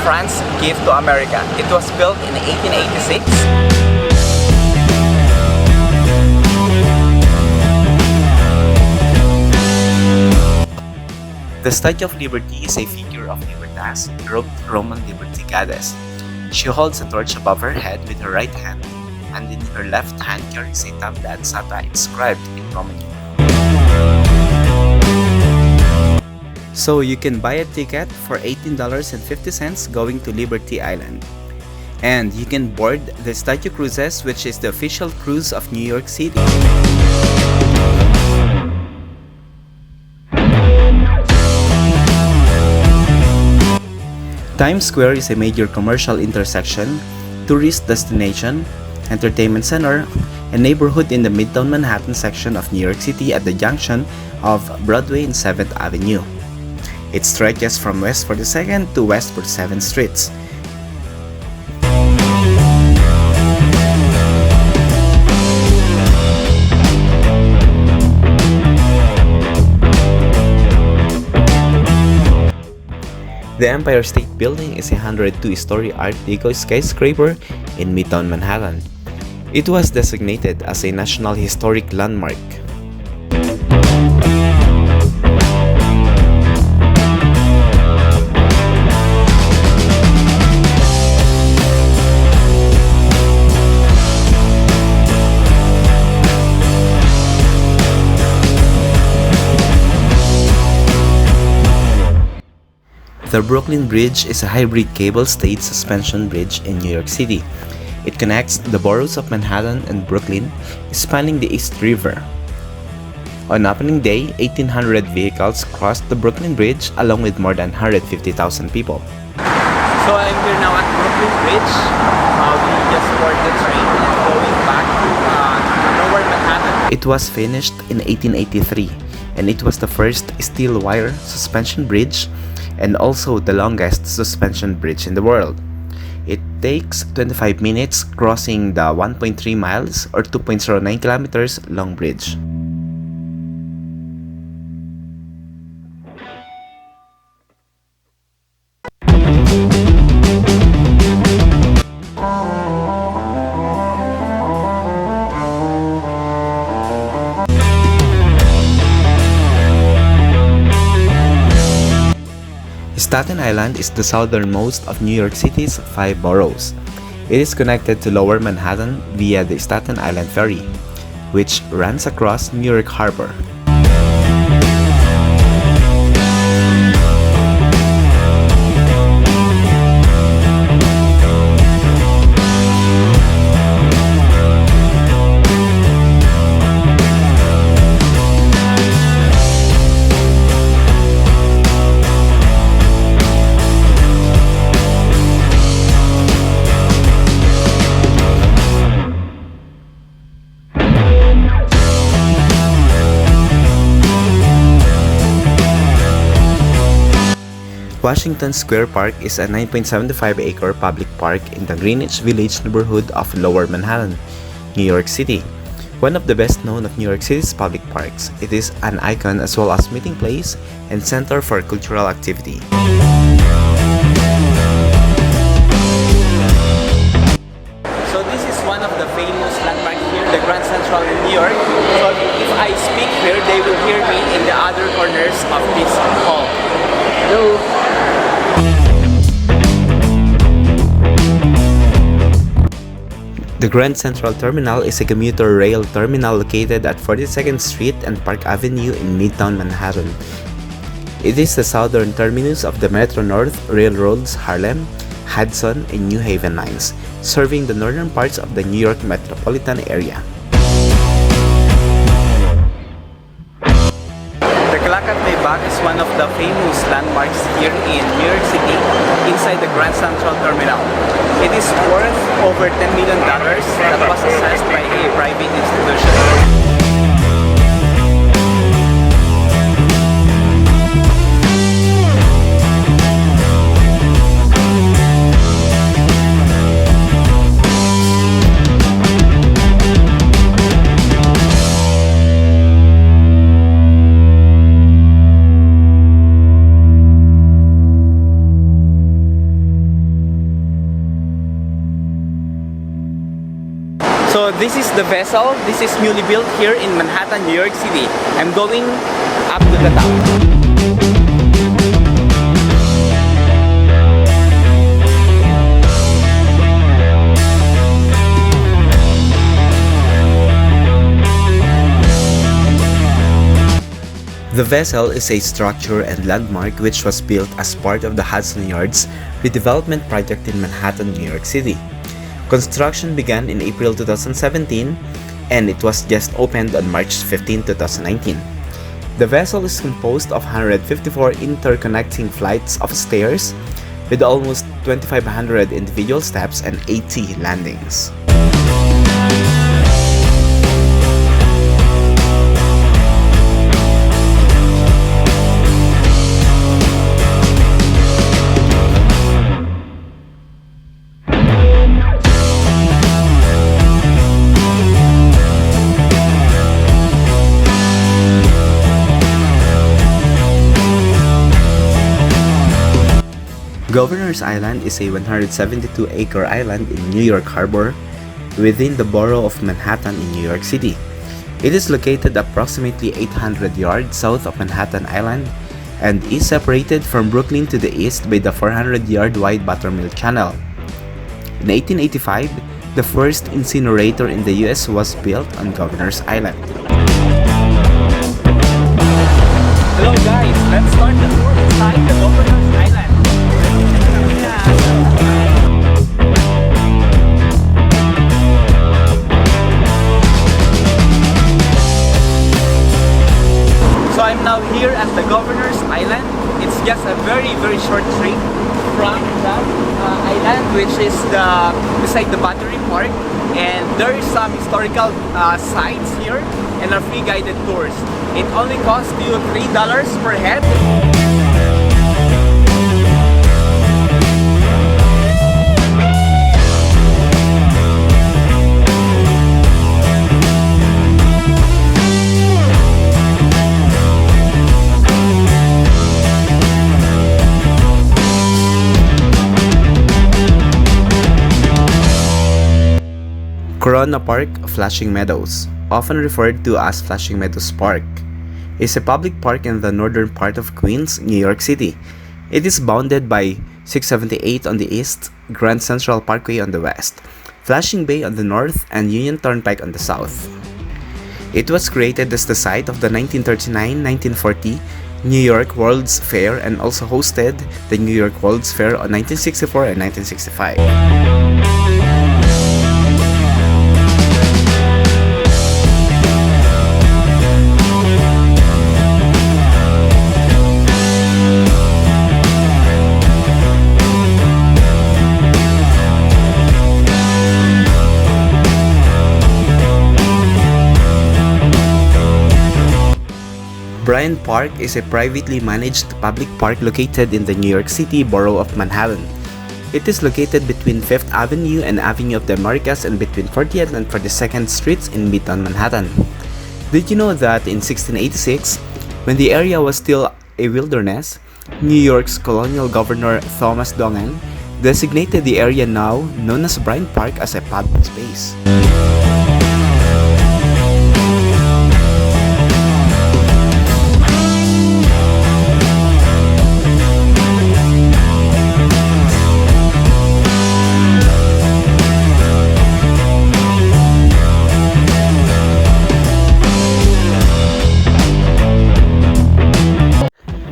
France gave to America. It was built in 1886. The Statue of Liberty is a figure of Libertas, Roman liberty goddess. She holds a torch above her head with her right hand, and in her left hand carries a tablet sata inscribed in Roman numerals. So you can buy a ticket for $18.50 going to Liberty Island. And you can board the Statue Cruises, which is the official cruise of New York City. Times Square is a major commercial intersection, tourist destination, entertainment center, and neighborhood in the Midtown Manhattan section of New York City at the junction of Broadway and 7th Avenue. It stretches from West 42nd to West 47th Streets. The Empire State Building is a 102-story Art Deco skyscraper in Midtown Manhattan. It was designated as a National Historic Landmark. The Brooklyn Bridge is a hybrid cable-stayed suspension bridge in New York City. It connects the boroughs of Manhattan and Brooklyn, spanning the East River. On opening day, 1,800 vehicles crossed the Brooklyn Bridge along with more than 150,000 people. So I'm here now at Brooklyn Bridge. We just boarded the train and going back to Lower Manhattan. It was finished in 1883, and it was the first steel wire suspension bridge and also the longest suspension bridge in the world. It takes 25 minutes crossing the 1.3 miles or 2.09 kilometers long bridge. Staten Island is the southernmost of New York City's 5 boroughs. It is connected to Lower Manhattan via the Staten Island Ferry, which runs across New York Harbor. Washington Square Park is a 9.75-acre public park in the Greenwich Village neighborhood of Lower Manhattan, New York City. One of the best known of New York City's public parks, it is an icon as well as meeting place and center for cultural activity. So this is one of the famous landmarks here, the Grand Central in New York. So if I speak here, they will hear me in the other corners of this hall. Hello! The Grand Central Terminal is a commuter rail terminal located at 42nd Street and Park Avenue in Midtown Manhattan. It is the southern terminus of the Metro-North Railroad's Harlem, Hudson, and New Haven lines, serving the northern parts of the New York metropolitan area. The Clock at My Back is one of the famous landmarks here in New York City inside the Grand Central Terminal. It is worth over $10 million that was assessed by a private institution. So this is the vessel. This is newly built here in Manhattan, New York City. I'm going up to the top. The vessel is a structure and landmark which was built as part of the Hudson Yards redevelopment project in Manhattan, New York City. Construction began in April 2017 and it was just opened on March 15, 2019. The vessel is composed of 154 interconnecting flights of stairs with almost 2,500 individual steps and 80 landings. Governor's Island is a 172-acre island in New York Harbor within the borough of Manhattan in New York City. It is located approximately 800 yards south of Manhattan Island and is separated from Brooklyn to the east by the 400-yard wide Buttermilk Channel. In 1885, the first incinerator in the US was built on Governor's Island. Hello guys, let's start the tour inside the Governor's Island. So I'm now here at the Governor's Island. It's just a very short trip from that island, which is beside the Battery Park, and there is some historical sites here and are free guided tours. It only costs you $3 per head. Corona Park, Flushing Meadows, often referred to as Flushing Meadows Park, is a public park in the northern part of Queens, New York City. It is bounded by 678 on the east, Grand Central Parkway on the west, Flushing Bay on the north, and Union Turnpike on the south. It was created as the site of the 1939-1940 New York World's Fair and also hosted the New York World's Fair on 1964 and 1965. Bryant Park is a privately managed public park located in the New York City borough of Manhattan. It is located between 5th Avenue and Avenue of the Americas and between 40th and 42nd Streets in Midtown Manhattan. Did you know that in 1686, when the area was still a wilderness, New York's colonial governor Thomas Dongan designated the area now known as Bryant Park as a public space.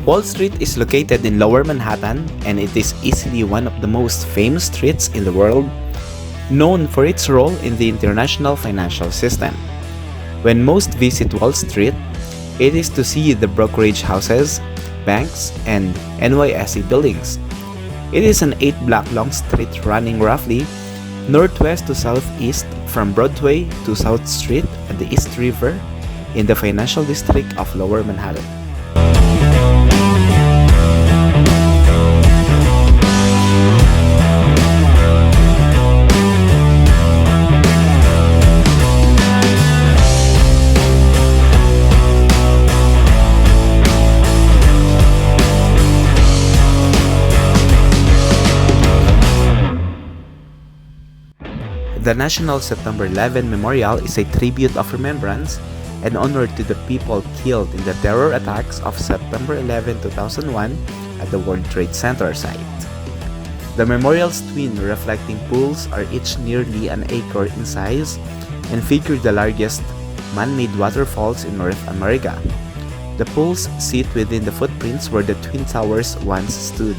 Wall Street is located in Lower Manhattan and it is easily one of the most famous streets in the world, known for its role in the international financial system. When most visit Wall Street, it is to see the brokerage houses, banks, and NYSE buildings. It is an 8-block long street running roughly northwest to southeast from Broadway to South Street at the East River in the financial district of Lower Manhattan. The National September 11 Memorial is a tribute of remembrance and honor to the people killed in the terror attacks of September 11, 2001 at the World Trade Center site. The memorial's twin reflecting pools are each nearly an acre in size and figure the largest man-made waterfalls in North America. The pools sit within the footprints where the Twin Towers once stood.